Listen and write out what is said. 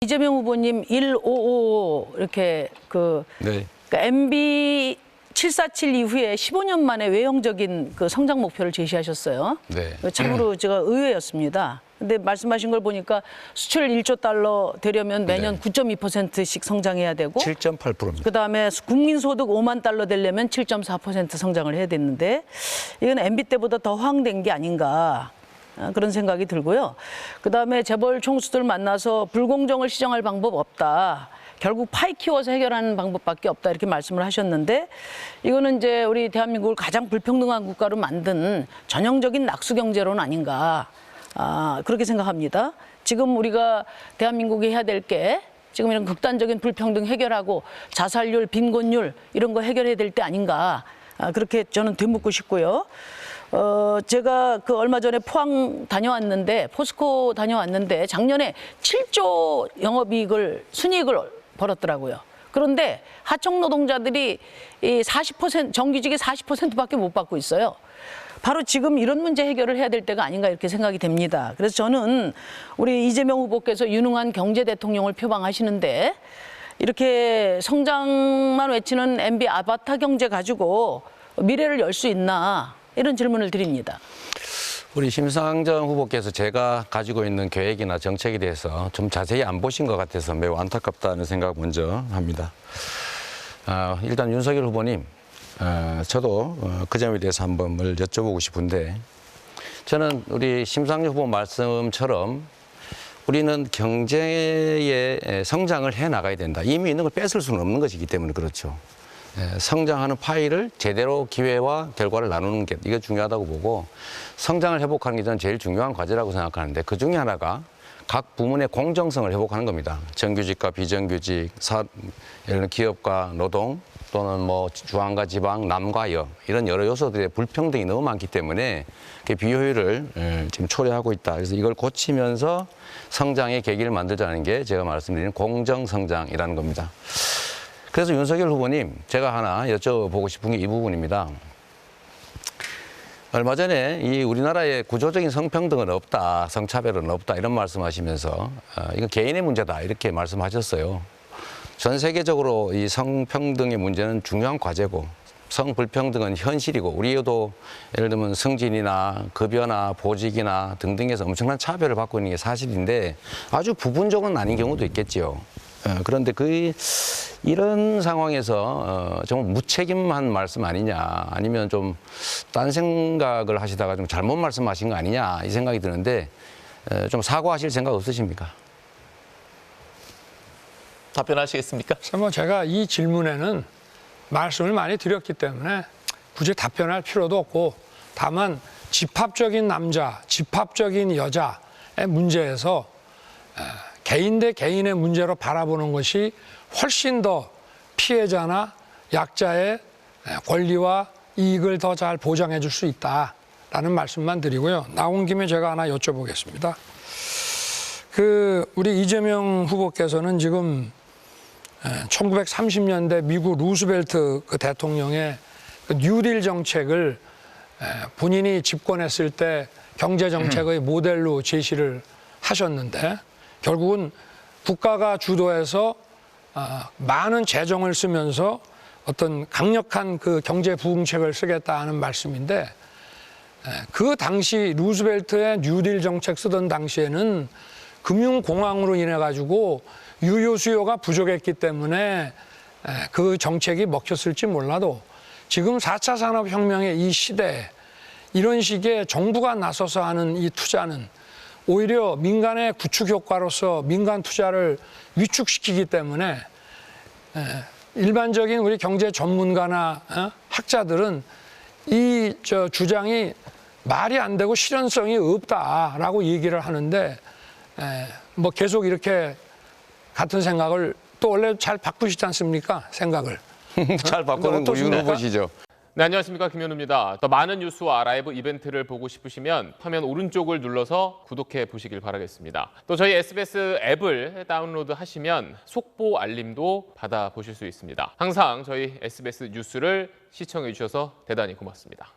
이재명 후보님 1555 이렇게 네. 그러니까 MB 747 이후에 15년 만에 외형적인 그 성장 목표를 제시하셨어요. 네. 참으로 제가 의외였습니다. 근데 말씀하신 걸 보니까 수출 1조 달러 되려면 매년 네. 9.2%씩 성장해야 되고 7.8%입니다. 그다음에 국민소득 5만 달러 되려면 7.4% 성장을 해야 됐는데 이건 MB 때보다 더 허황된 게 아닌가. 그런 생각이 들고요. 그다음에 재벌 총수들 만나서 불공정을 시정할 방법 없다. 결국 파이 키워서 해결하는 방법밖에 없다 이렇게 말씀을 하셨는데 이거는 이제 우리 대한민국을 가장 불평등한 국가로 만든 전형적인 낙수 경제론 아닌가 그렇게 생각합니다. 지금 우리가 대한민국이 해야 될 게 지금 이런 극단적인 불평등 해결하고 자살률, 빈곤율 이런 거 해결해야 될 때 아닌가 그렇게 저는 되묻고 싶고요. 제가 그 얼마 전에 포항 다녀왔는데 포스코 다녀왔는데 작년에 7조 순이익을 벌었더라고요. 그런데 하청 노동자들이 이 40% 정규직의 40%밖에 못 받고 있어요. 바로 지금 이런 문제 해결을 해야 될 때가 아닌가 이렇게 생각이 됩니다. 그래서 저는 우리 이재명 후보께서 유능한 경제 대통령을 표방하시는데 이렇게 성장만 외치는 MB 아바타 경제 가지고 미래를 열 수 있나 이런 질문을 드립니다. 우리 심상정 후보께서 제가 가지고 있는 계획이나 정책에 대해서 좀 자세히 안 보신 것 같아서 매우 안타깝다는 생각 먼저 합니다. 일단 윤석열 후보님, 저도 그 점에 대해서 한번 여쭤보고 싶은데 저는 우리 심상정 후보 말씀처럼 우리는 경제의 성장을 해나가야 된다. 이미 있는 걸 뺏을 수는 없는 것이기 때문에 그렇죠. 성장하는 파이를 제대로 기회와 결과를 나누는 게 이게 중요하다고 보고 성장을 회복하는 게 저는 제일 중요한 과제라고 생각하는데 그 중에 하나가 각 부문의 공정성을 회복하는 겁니다. 정규직과 비정규직, 예를 들면 기업과 노동 또는 뭐 중앙과 지방, 남과 여 이런 여러 요소들의 불평등이 너무 많기 때문에 비효율을 지금 초래하고 있다. 그래서 이걸 고치면서 성장의 계기를 만들자는 게 제가 말씀드리는 공정성장이라는 겁니다. 그래서 윤석열 후보님, 제가 하나 여쭤보고 싶은 게 이 부분입니다. 얼마 전에 이 우리나라에 구조적인 성평등은 없다, 성차별은 없다 이런 말씀하시면서 이건 개인의 문제다 이렇게 말씀하셨어요. 전 세계적으로 이 성평등의 문제는 중요한 과제고 성불평등은 현실이고 우리도 예를 들면 승진이나 급여나 보직이나 등등에서 엄청난 차별을 받고 있는 게 사실인데 아주 부분적으로는 아닌 경우도 있겠지요. 그런데 이런 상황에서 정말 무책임한 말씀 아니냐 아니면 좀 딴 생각을 하시다가 좀 잘못 말씀하신 거 아니냐 이 생각이 드는데 좀 사과하실 생각 없으십니까? 답변하시겠습니까? 뭐 제가 이 질문에는 말씀을 많이 드렸기 때문에 굳이 답변할 필요도 없고 다만 집합적인 남자, 집합적인 여자의 문제에서 개인 대 개인의 문제로 바라보는 것이 훨씬 더 피해자나 약자의 권리와 이익을 더 잘 보장해 줄 수 있다라는 말씀만 드리고요. 나온 김에 제가 하나 여쭤보겠습니다. 우리 이재명 후보께서는 지금 1930년대 미국 루스벨트 대통령의 뉴딜 정책을 본인이 집권했을 때 경제 정책의 모델로 제시를 하셨는데 결국은 국가가 주도해서 많은 재정을 쓰면서 어떤 강력한 그 경제 부흥책을 쓰겠다는 말씀인데 그 당시 루스벨트의 뉴딜 정책 쓰던 당시에는 금융공황으로 인해 가지고 유효 수요가 부족했기 때문에 그 정책이 먹혔을지 몰라도 지금 4차 산업혁명의 이 시대에 이런 식의 정부가 나서서 하는 이 투자는 오히려 민간의 구축 효과로서 민간 투자를 위축시키기 때문에 일반적인 우리 경제 전문가나 학자들은 이 주장이 말이 안 되고 실현성이 없다라고 얘기를 하는데 뭐 계속 이렇게 같은 생각을 또 원래 잘 바꾸시지 않습니까? 생각을. 잘 바꾸는 거 윤 후보시죠. 네, 안녕하십니까. 김현우입니다. 더 많은 뉴스와 라이브 이벤트를 보고 싶으시면 화면 오른쪽을 눌러서 구독해 보시길 바라겠습니다. 또 저희 SBS 앱을 다운로드 하시면 속보 알림도 받아보실 수 있습니다. 항상 저희 SBS 뉴스를 시청해 주셔서 대단히 고맙습니다.